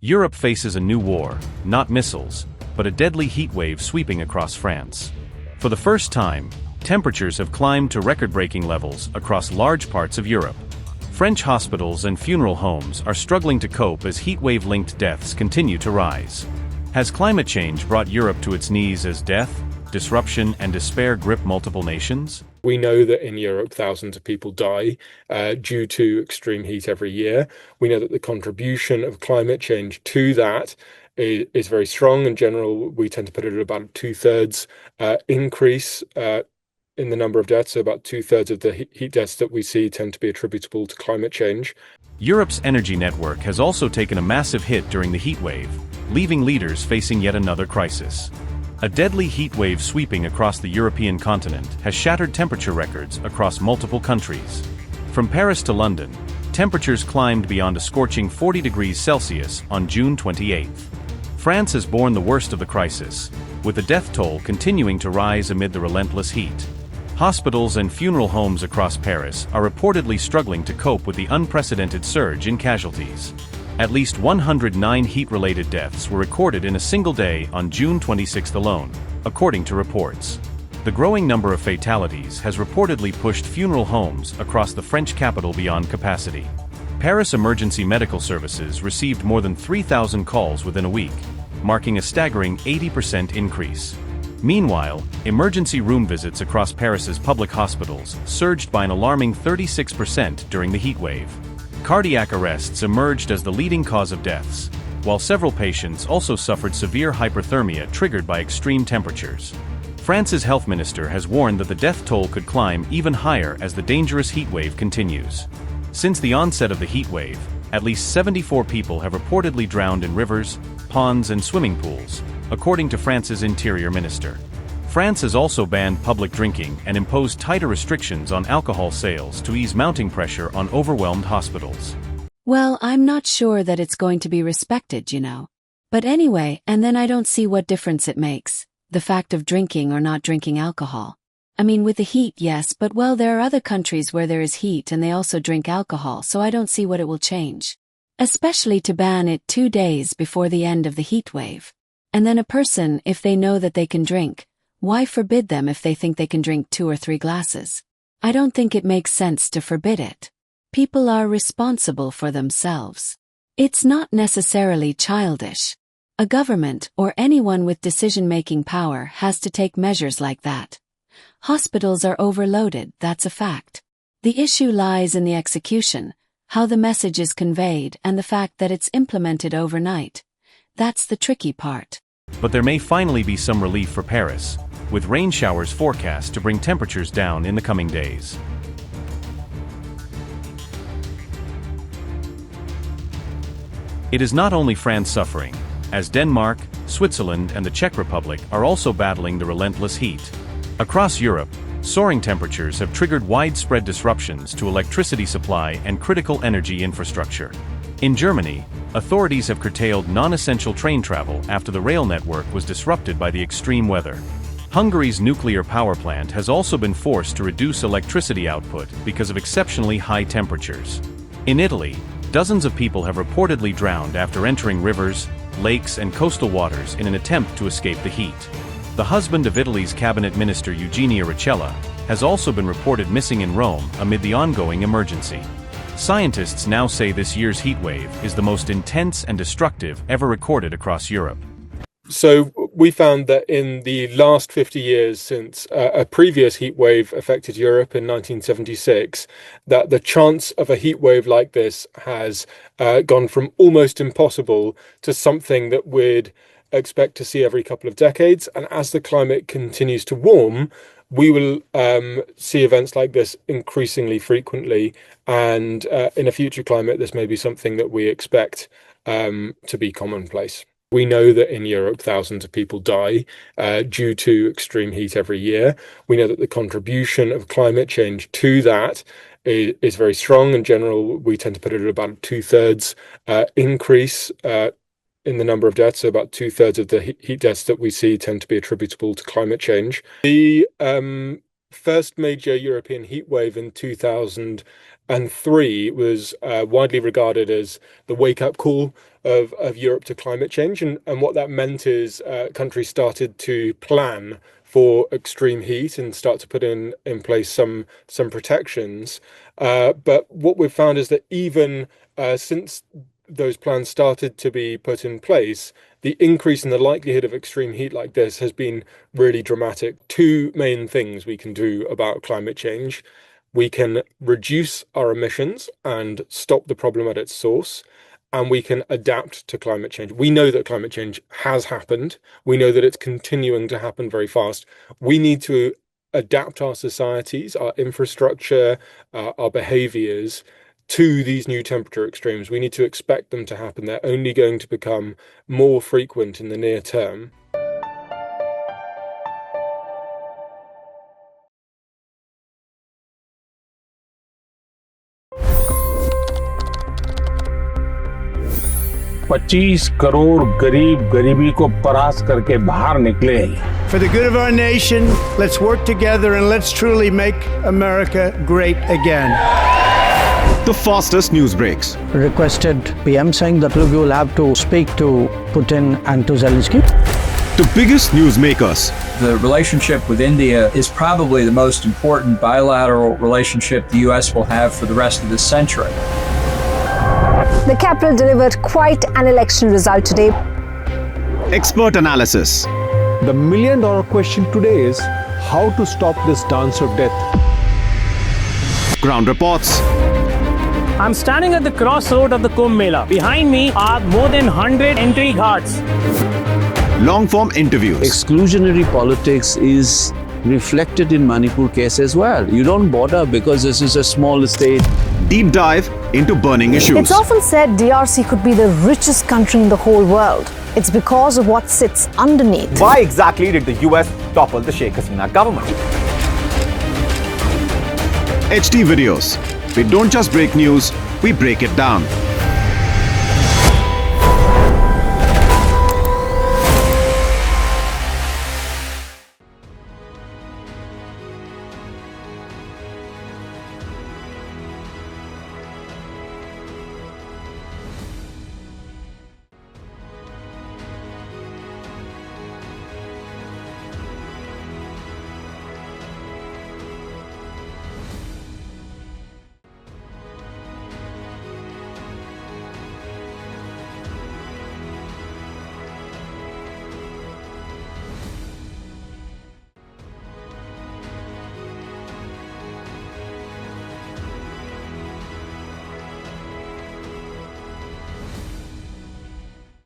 Europe faces a new war, not missiles, but a deadly heat wave sweeping across France. For the first time, temperatures have climbed to record-breaking levels across large parts of Europe. French hospitals and funeral homes are struggling to cope as heatwave-linked deaths continue to rise. Has climate change brought Europe to its knees as death, disruption, and despair grip multiple nations? We know that in Europe, thousands of people die due to extreme heat every year. We know that the contribution of climate change to that is very strong. In general, we tend to put it at about a two-thirds increase in the number of deaths. So about two-thirds of the heat deaths that we see tend to be attributable to climate change. Europe's energy network has also taken a massive hit during the heat wave, leaving leaders facing yet another crisis. A deadly heat wave sweeping across the European continent has shattered temperature records across multiple countries. From Paris to London, temperatures climbed beyond a scorching 40 degrees Celsius on June 28. France has borne the worst of the crisis, with the death toll continuing to rise amid the relentless heat. Hospitals and funeral homes across Paris are reportedly struggling to cope with the unprecedented surge in casualties. At least 109 heat-related deaths were recorded in a single day on June 26 alone, according to reports. The growing number of fatalities has reportedly pushed funeral homes across the French capital beyond capacity. Paris emergency medical services received more than 3,000 calls within a week, marking a staggering 80% increase. Meanwhile, emergency room visits across Paris's public hospitals surged by an alarming 36% during the heat wave. Cardiac arrests emerged as the leading cause of deaths, while several patients also suffered severe hyperthermia triggered by extreme temperatures. France's health minister has warned that the death toll could climb even higher as the dangerous heat wave continues. Since the onset of the heat wave, at least 74 people have reportedly drowned in rivers, ponds, and swimming pools, according to France's interior minister. France has also banned public drinking and imposed tighter restrictions on alcohol sales to ease mounting pressure on overwhelmed hospitals. Well, I'm not sure that it's going to be respected, you know. But anyway, and then I don't see what difference it makes, the fact of drinking or not drinking alcohol. I mean, with the heat, yes, but well, there are other countries where there is heat and they also drink alcohol, so I don't see what it will change. Especially to ban it 2 days before the end of the heat wave. And then a person, if they know that they can drink, why forbid them if they think they can drink 2 or 3 glasses? I don't think it makes sense to forbid it. People are responsible for themselves. It's not necessarily childish. A government or anyone with decision-making power has to take measures like that. Hospitals are overloaded, that's a fact. The issue lies in the execution, how the message is conveyed, and the fact that it's implemented overnight. That's the tricky part. But there may finally be some relief for Paris, with rain showers forecast to bring temperatures down in the coming days. It is not only France suffering, as Denmark, Switzerland, and the Czech Republic are also battling the relentless heat. Across Europe, soaring temperatures have triggered widespread disruptions to electricity supply and critical energy infrastructure. In Germany, authorities have curtailed non-essential train travel after the rail network was disrupted by the extreme weather. Hungary's nuclear power plant has also been forced to reduce electricity output because of exceptionally high temperatures. In Italy, dozens of people have reportedly drowned after entering rivers, lakes, and coastal waters in an attempt to escape the heat. The husband of Italy's cabinet minister Eugenia Roccella has also been reported missing in Rome amid the ongoing emergency. Scientists now say this year's heat wave is the most intense and destructive ever recorded across Europe. So we found that in the last 50 years since a previous heat wave affected Europe in 1976, that the chance of a heat wave like this has gone from almost impossible to something that we'd expect to see every couple of decades. And as the climate continues to warm, we will see events like this increasingly frequently. And in a future climate, this may be something that we expect to be commonplace. We know that in Europe, thousands of people die due to extreme heat every year. We know that the contribution of climate change to that is very strong. In general, we tend to put it at about a two-thirds increase in the number of deaths. So about two-thirds of the heat deaths that we see tend to be attributable to climate change. The first major European heat wave in 2003 was widely regarded as the wake-up call of Europe to climate change. And what that meant is countries started to plan for extreme heat and start to put in place some protections. But what we've found is that even since those plans started to be put in place, the increase in the likelihood of extreme heat like this has been really dramatic. Two main things we can do about climate change. We can reduce our emissions and stop the problem at its source, and we can adapt to climate change. We know that climate change has happened. We know that it's continuing to happen very fast. We need to adapt our societies, our infrastructure, our behaviors to these new temperature extremes. We need to expect them to happen. They're only going to become more frequent in the near term. $25 crore गरीब गरीबी को परास्त करके बाहर निकले। For the good of our nation, let's work together and let's truly make America great again. The fastest news breaks. Requested PM saying that we will have to speak to Putin and to Zelensky. The biggest newsmakers. The relationship with India is probably the most important bilateral relationship the US will have for the rest of this century. The capital delivered quite an election result today. Expert analysis. The million-dollar question today is how to stop this dance of death. Ground reports. I'm standing at the crossroad of the Kumbh Mela. Behind me are more than 100 entry ghats. Long-form interviews. Exclusionary politics is reflected in Manipur case as well. You don't bother because this is a small state. Deep dive into burning issues. It's often said DRC could be the richest country in the whole world. It's because of what sits underneath. Why exactly did the US topple the Sheikh Hasina government? HD videos. We don't just break news, we break it down.